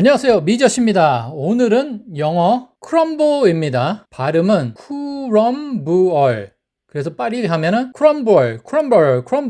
안녕하세요, 미저씨입니다. 오늘은 영어 크럼블입니다. 발음은 크럼블. 그래서 빠르게 하면은 크럼블이라고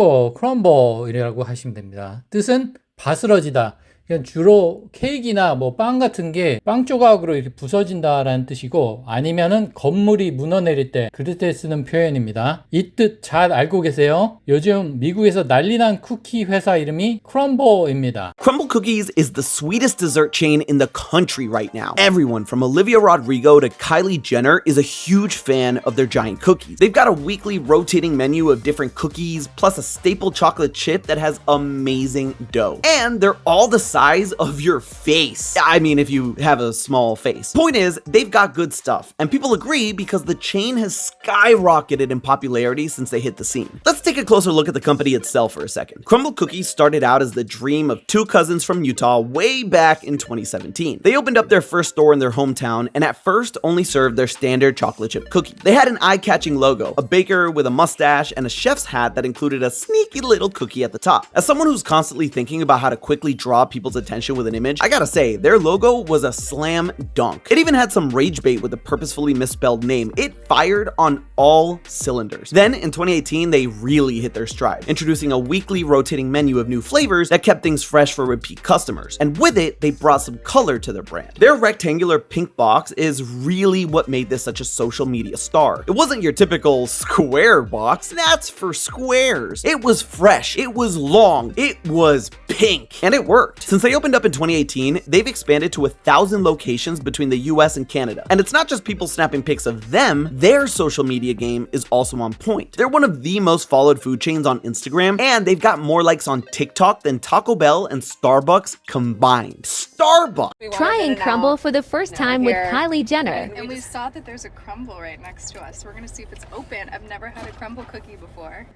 하시면 됩니다. 뜻은 바스러지다. 주로 케이크나 빵 같은 게 빵 조각으로 이렇게 부서진다라는 뜻이고, 아니면은 건물이 무너내릴 때 그럴 때 쓰는 표현입니다. 이 뜻 잘 알고 계세요? 요즘 미국에서 난리난 쿠키 회사 이름이 크럼블입니다. Crumbl Cookies is the sweetest dessert chain in the country right now. Everyone from Olivia Rodrigo to Kylie Jenner is a huge fan of their giant cookies. They've got a weekly rotating menu of different cookies, plus a staple chocolate chip that has amazing dough. And they're all the size of your face. I mean, if you have a small face. Point is, they've got good stuff, and people agree because the chain has skyrocketed in popularity since they hit the scene. Let's take a closer look at the company itself for a second. Crumbl Cookies started out as the dream of two cousins from Utah way back in 2017. They opened up their first store in their hometown and at first only served their standard chocolate chip cookie. They had an eye-catching logo, a baker with a mustache, and a chef's hat that included a sneaky little cookie at the top. As someone who's constantly thinking about how to quickly draw people's attention with an image, I gotta say, their logo was a slam dunk. It even had some rage bait with a purposefully misspelled name. It fired on all cylinders. Then in 2018, they really hit their stride, introducing a weekly rotating menu of new flavors that kept things fresh for repeat customers. And with it, they brought some color to their brand. Their rectangular pink box is really what made this such a social media star. It wasn't your typical square box, that's for squares. It was fresh, it was long, it was pink, and it worked. Since they opened up in 2018, they've expanded to 1,000 locations between the US and Canada. And it's not just people snapping pics of them, their social media game is also on point. They're one of the most followed food chains on Instagram, and they've got more likes on TikTok than Taco Bell and Starbucks combined. Starbucks! Trying Crumbl for the first time with Kylie Jenner. And we saw that there's a Crumbl right next to us. So we're gonna see if it's open. I've never had a Crumbl cookie before.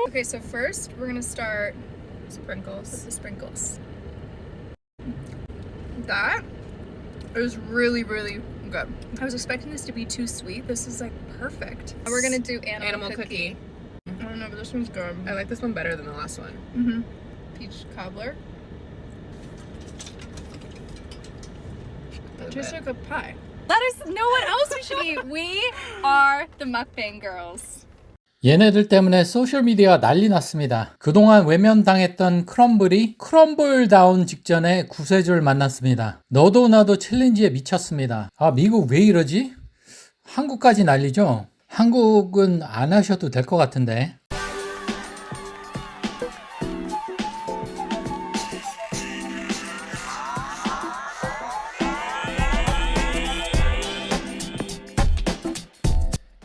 Okay, so first we're gonna start with the sprinkles. That is really, really good. I was expecting this to be too sweet. This is like perfect. We're gonna do animal cookie. I don't know, but this one's good. I like this one better than the last one. Mm-hmm. Peach cobbler. It tastes like a pie. Let us know what else we should eat. We are the mukbang girls. 얘네들 때문에 소셜미디어가 난리 났습니다. 그동안 외면당했던 크럼블이 크럼블다운 직전에 구세주를 만났습니다. 너도 나도 챌린지에 미쳤습니다. 아, 미국 왜 이러지? 한국까지 난리죠? 한국은 안 하셔도 될 것 같은데.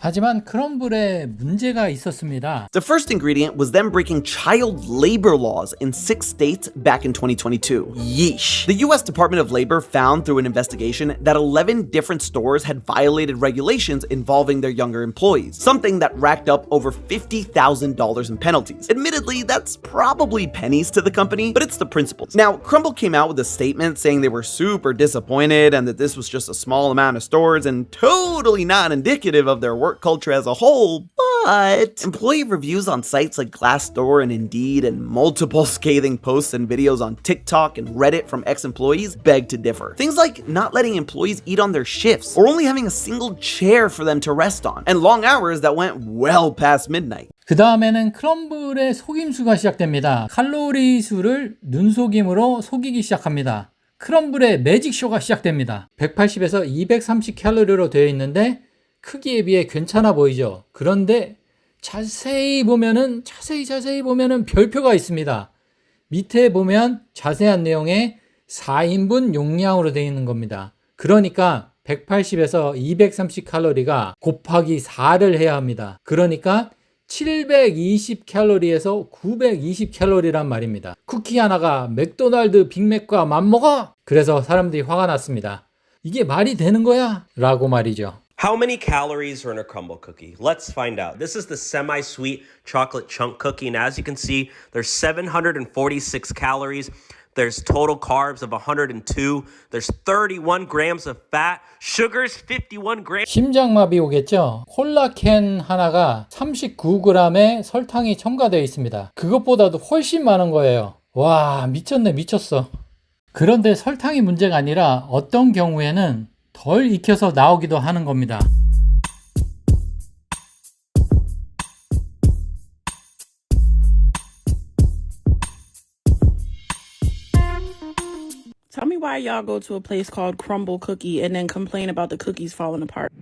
하지만 크럼블에 문제가 있었습니다. The first ingredient was them breaking child labor laws in 6 states back in 2022. Yeesh. The US Department of Labor found through an investigation that 11 different stores had violated regulations involving their younger employees, something that racked up over $50,000 in penalties. Admittedly, that's probably pennies to the company, but it's the principles. Now, Crumbl came out with a statement saying they were super disappointed and that this was just a small amount of stores and totally not indicative of their work culture as a whole, but employee reviews on sites like Glassdoor and Indeed and multiple scathing posts and videos on TikTok and Reddit from ex-employees beg to differ. Things like not letting employees eat on their shifts or only having a single chair for them to rest on and long hours that went well past midnight. 그 다음에는 크럼블의 속임수가 시작됩니다. 칼로리 수를 눈속임으로 속이기 시작합니다. 크럼블의 매직쇼가 시작됩니다. 180에서 230 칼로리로 되어 있는데 크기에 비해 괜찮아 보이죠. 그런데 자세히 보면은 별표가 있습니다. 밑에 보면 자세한 내용에 4인분 용량으로 되어 있는 겁니다. 그러니까 180에서 230 칼로리가 곱하기 4를 해야 합니다. 그러니까 720 칼로리에서 920 칼로리란 말입니다. 쿠키 하나가 맥도날드 빅맥과 맞먹어? 그래서 사람들이 화가 났습니다. 이게 말이 되는 거야? 라고 말이죠. How many calories are in a Crumbl cookie? Let's find out. This is the semi-sweet chocolate chunk cookie, and as you can see, there's 746 calories. There's total carbs of 102. There's 31 grams of fat. Sugar's 51 grams. 심장마비 오겠죠? 콜라캔 하나가 39g에 설탕이 첨가되어 있습니다. 그것보다도 훨씬 많은 거예요. 와, 미쳤네, 미쳤어. 그런데 설탕이 문제가 아니라 어떤 경우에는 덜 익혀서 나오기도 하는 겁니다. Tell me why y'all go to a place called Crumbl Cookie and then complain about the cookies falling apart.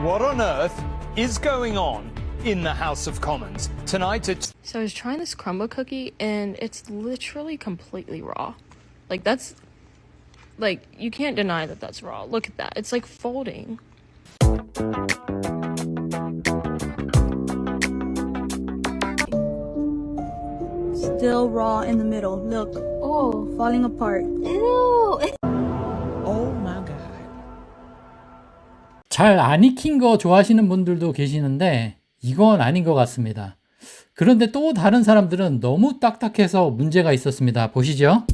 What on earth is going on in the House of Commons? Tonight it's... So I was trying this Crumbl cookie and it's literally completely raw. Like that's, like you can't deny that that's raw. Look at that. It's like folding. Still raw in the middle. Look. Oh, falling apart. Ew. Oh my god. 잘 안 익힌 거 좋아하시는 분들도 계시는데 이건 아닌 것 같습니다. 그런데 또 다른 사람들은 너무 딱딱해서 문제가 있었습니다. 보시죠.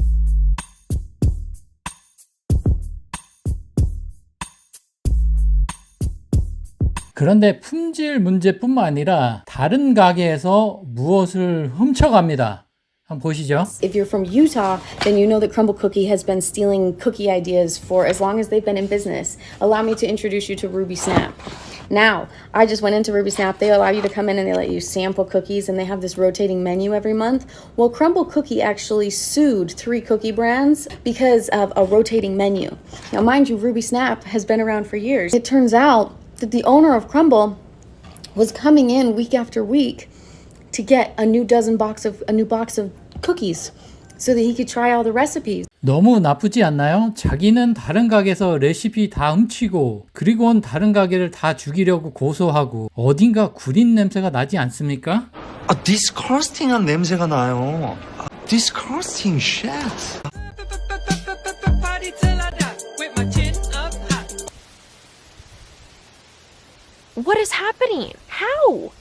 그런데 품질 문제뿐만 아니라 다른 가게에서 무엇을 훔쳐갑니다. 한번 보시죠. If you're from Utah, then you know that Crumbl Cookie has been stealing cookie ideas for as long as they've been in business. Allow me to introduce you to Ruby Snap. Now, I just went into Ruby Snap. They allow you to come in and they let you sample cookies, and they have this rotating menu every month. Well, Crumbl Cookie actually sued 3 cookie brands because of a rotating menu. Now, mind you, Ruby Snap has been around for years. It turns out that the owner of Crumbl was coming in week after week to get a new box of cookies so that he could try all the recipes. 너무 나쁘지 않나요? 자기는 다른 가게에서 레시피 다 훔치고 그리고는 다른 가게를 다 죽이려고 고소하고 어딘가 구린 냄새가 나지 않습니까? 디스커스팅한 냄새가 나요. 디스커스팅 shit. What is happening? How?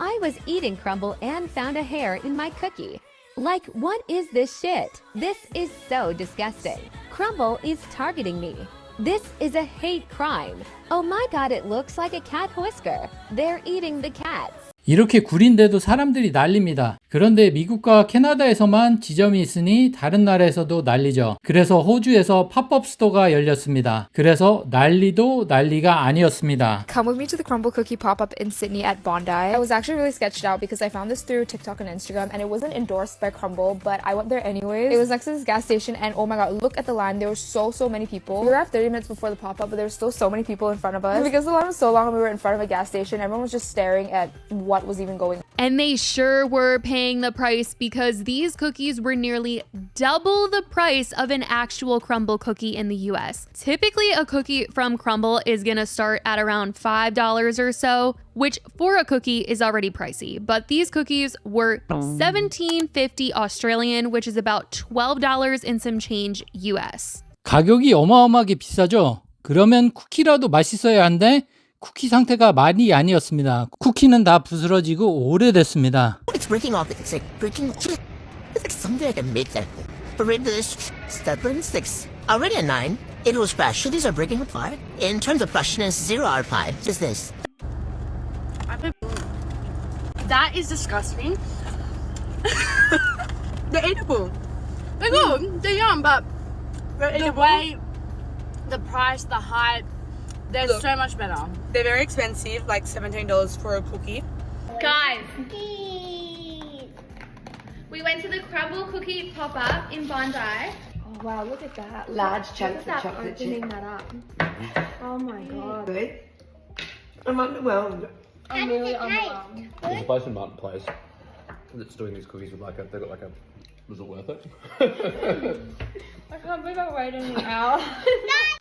I was eating Crumbl and found a hair in my cookie. Like, what is this shit? This is so disgusting. Crumbl is targeting me. This is a hate crime. Oh my god, it looks like a cat whisker. They're eating the cats. 이렇게 구린데도 사람들이 난립니다. 그런데 미국과 캐나다에서만 지점이 있으니 다른 나라에서도 난리죠. 그래서 호주에서 팝업 스토어가 열렸습니다. 그래서 난리도 난리가 아니었습니다. Come with me to the Crumbl Cookie pop-up in Sydney at Bondi. I was actually really sketched out because I found this through TikTok and Instagram, and it wasn't endorsed by Crumbl, but I went there anyways. It was next to this gas station, and oh my god, look at the line. There were so many people. We arrived 30 minutes before the pop-up, but there were still so many people in front of us. Because the line was so long and we were in front of a gas station, everyone was just staring at what was even going on. And they sure were paying the price because these cookies were nearly double the price of an actual Crumbl cookie in the US. Typically, a cookie from Crumbl is gonna start at around $5 or so, which for a cookie is already pricey. But these cookies were $17.50 Australian, which is about $12 and some change US. 가격이 어마어마하게 비싸죠? 그러면 쿠키라도 맛있어야 한데 쿠키 상태가 많이 아니었습니다. 쿠키는 다 부스러지고 오래됐습니다. It's breaking off. It's like breaking. It's like something I can make that. But right this stubborn six. Already a 9. It was fresh. These are breaking apart. In terms of freshness, 0 out of 5. Just this. That is disgusting. They're edible. They're good. They're yum, but the way, the price, the hype, they're so much better. They're very expensive, like $17 for a cookie. Guys, we went to the Crumbl Cookie pop-up in Bondi. Oh wow, look at that. Large chunks of chocolate chip. That up. Oh my god. Good. I'm underwhelmed. I'm really underwhelmed. There's a place in Martin Place that's doing these cookies with like a, they've got like a, was it worth it? I can't believe I waited an hour.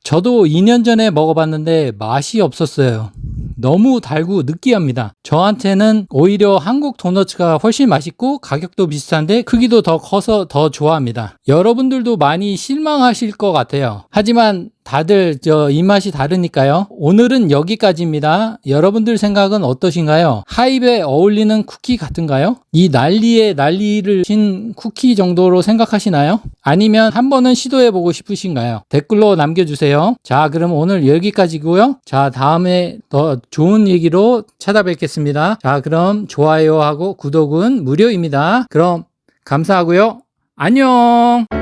저도 2년 전에 먹어봤는데 맛이 없었어요. 너무 달고 느끼합니다. 저한테는 오히려 한국 도너츠가 훨씬 맛있고 가격도 비슷한데 크기도 더 커서 더 좋아합니다. 여러분들도 많이 실망하실 것 같아요. 하지만 다들 입맛이 다르니까요. 오늘은 여기까지입니다. 여러분들 생각은 어떠신가요? 하입에 어울리는 쿠키 같은가요? 이 난리에 난리를 친 쿠키 정도로 생각하시나요? 아니면 한 번은 시도해보고 싶으신가요? 댓글로 남겨주세요. 자, 그럼 오늘 여기까지고요. 자, 다음에 더 좋은 얘기로 찾아뵙겠습니다. 자, 그럼 좋아요하고 구독은 무료입니다. 그럼 감사하고요. 안녕.